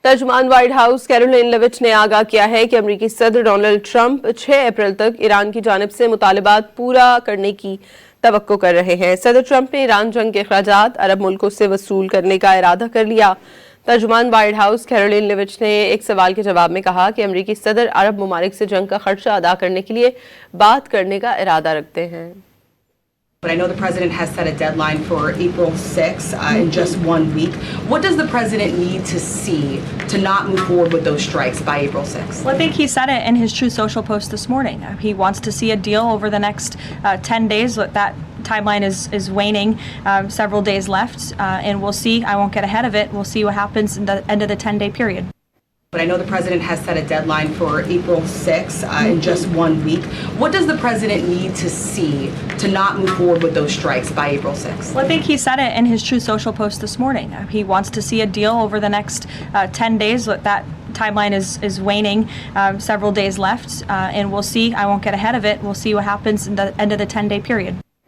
ترجمان white house Caroline لیوٹ نے آگاہ کیا ہے کہ امریکی صدر ڈونلڈ ٹرمپ 6 اپریل تک ایران کی جانب سے مطالبات پورا کرنے کی توقع کر رہے ہیں۔ صدر ٹرمپ نے ایران جنگ کے اخراجات عرب ملکوں سے وصول کرنے کا ارادہ کر لیا۔ ترجمان وائٹ ہاؤس کیرولین لیوٹ نے ایک سوال کے جواب میں کہا کہ امریکی صدر عرب ممالک سے جنگ کا خرچہ ادا کرنے کے لیے بات کرنے کا ارادہ رکھتے ہیں۔ But I know the president has set a deadline for April 6 in just 1 week. What does the president need to see to not move forward with those strikes by April 6? Well, I think he said it in his Truth Social post this morning. He wants to see a deal over the next 10 days. That timeline is waning, several days left, and we'll see. I won't get ahead of it. We'll see what happens in the end of the 10-day period. But I know the president has set a deadline for April 6 in just 1 week. What does the president need to see to not move forward with those strikes by April 6? Well, I think he said it in his Truth Social post this morning. He wants to see a deal over the next 10 days. That timeline is waning, several days left, and we'll see. I won't get ahead of it. We'll see what happens in the end of the 10-day period.